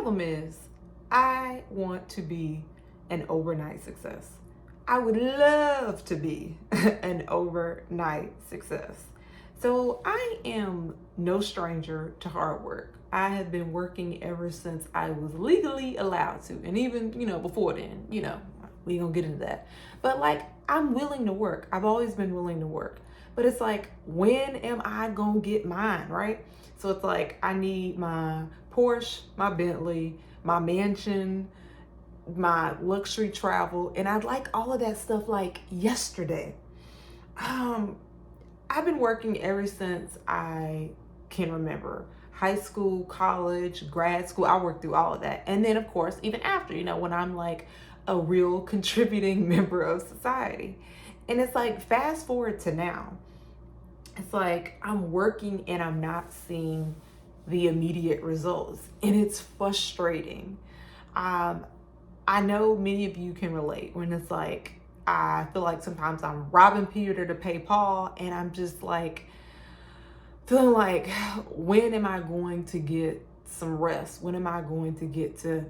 problem is, I want to be an overnight success. I would love to be an overnight success. So I am no stranger to hard work. I have been working ever since I was legally allowed to. And even, before then, we gonna get into that. But like, I'm willing to work. I've always been willing to work. But it's like, when am I gonna get mine, right? So it's like, I need my Porsche, my Bentley, my mansion, my luxury travel, and I'd like all of that stuff like yesterday. Um, I've been working ever since I can remember. High school, college, grad school, I worked through all of that. And then of course, even after, when I'm like a real contributing member of society. And it's like, fast forward to now. It's like I'm working and I'm not seeing the immediate results. And it's frustrating. Um, I know many of you can relate when it's like, I feel like sometimes I'm robbing Peter to pay Paul, and I'm just like feeling like, when am I going to get some rest? When am I going to get to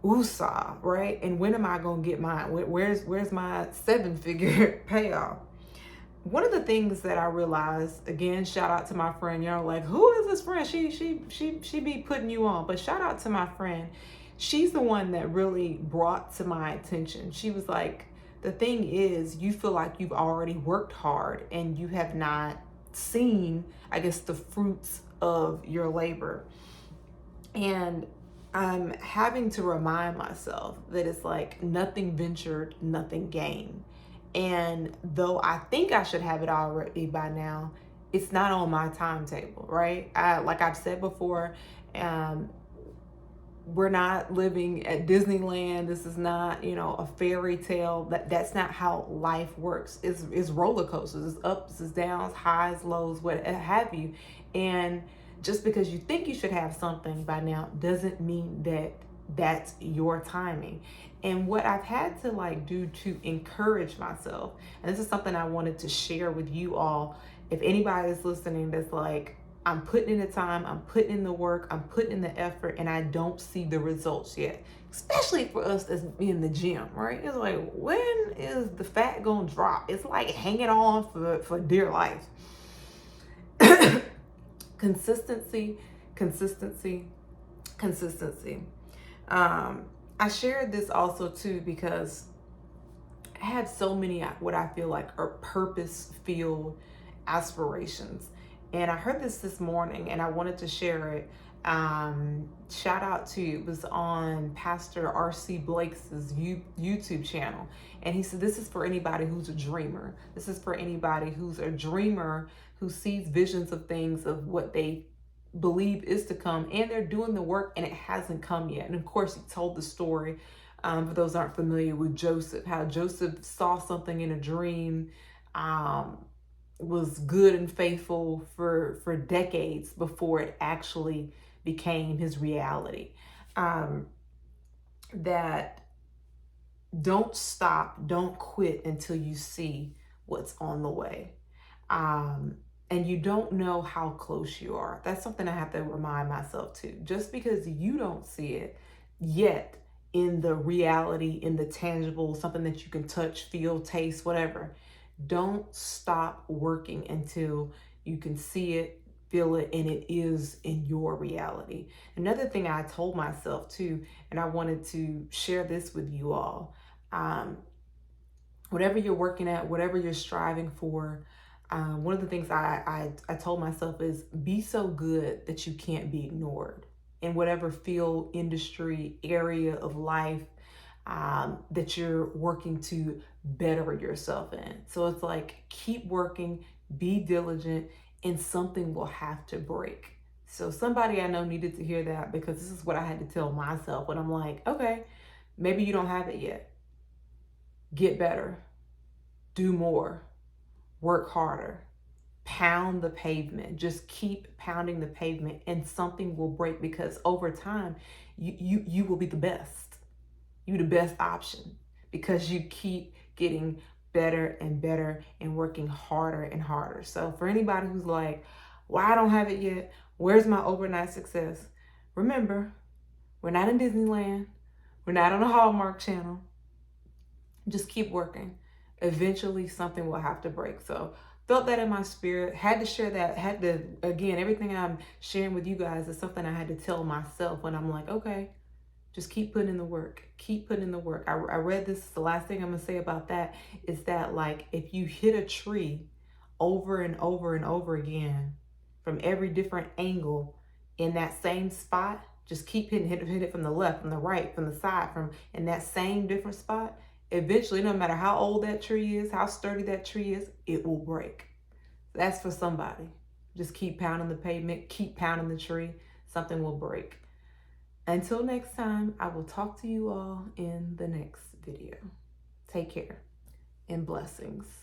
USA, right? And when am I going to get mine? Where's my 7-figure payoff? One of the things that I realized, again, shout out to my friend. Y'all like, who is this friend? She be putting you on. But shout out to my friend. She's the one that really brought to my attention. She was like, the thing is, you feel like you've already worked hard and you have not seen, I guess, the fruits of your labor. And I'm having to remind myself that it's like, nothing ventured, nothing gained. And though I think I should have it already by now, it's not on my timetable, right? Like I've said before, we're not living at Disneyland. This is not, a fairy tale. That's not how life works. It's roller coasters, it's ups, it's downs, highs, lows, what have you. And just because you think you should have something by now doesn't mean that that's your timing. And what I've had to like do to encourage myself, and this is something I wanted to share with you all, if anybody is listening that's like, I'm putting in the time, I'm putting in the work, I'm putting in the effort, and I don't see the results yet. Especially for us that's in the gym, right? It's like, when is the fat gonna drop? It's like hanging on for dear life. Consistency, consistency, consistency. I shared this also too because I have so many what I feel like are purpose-filled aspirations. And I heard this morning and I wanted to share it. Shout out to, it was on Pastor R.C. Blake's YouTube channel. And he said, this is for anybody who's a dreamer. This is for anybody who's a dreamer, who sees visions of things, of what they believe is to come, and they're doing the work and it hasn't come yet. And of course, he told the story, for those aren't familiar with Joseph, how Joseph saw something in a dream, was good and faithful for decades before it actually became his reality. That don't stop, don't quit until you see what's on the way. And you don't know how close you are. That's something I have to remind myself too. Just because you don't see it yet in the reality, in the tangible, something that you can touch, feel, taste, whatever, don't stop working until you can see it, feel it, and it is in your reality. Another thing I told myself too, and I wanted to share this with you all, whatever you're working at, whatever you're striving for, one of the things I told myself is, be so good that you can't be ignored in whatever field, industry, area of life that you're working to better yourself in. So it's like, keep working, be diligent, and something will have to break. So somebody I know needed to hear that, because this is what I had to tell myself when I'm like, okay, maybe you don't have it yet. Get better, do more, work harder, pound the pavement. Just keep pounding the pavement and something will break, because over time you will be the best. You're the best option because you keep getting better and better and working harder and harder. So for anybody who's like, well, I don't have it yet, where's my overnight success? Remember, We're not in Disneyland. We're not on a Hallmark channel. Just keep working. Eventually something will have to break. So felt that in my spirit, had to share that, had to, again, everything I'm sharing with you guys is something I had to tell myself when I'm like, okay, just keep putting in the work. Keep putting in the work. I read this, the last thing I'm going to say about that is that, like, if you hit a tree over and over and over again from every different angle in that same spot, just keep hitting, hit it from the left, from the right, from the side, from in that same different spot. Eventually, no matter how old that tree is, how sturdy that tree is, it will break. That's for somebody. Just keep pounding the pavement, keep pounding the tree, something will break. Until next time, I will talk to you all in the next video. Take care and blessings.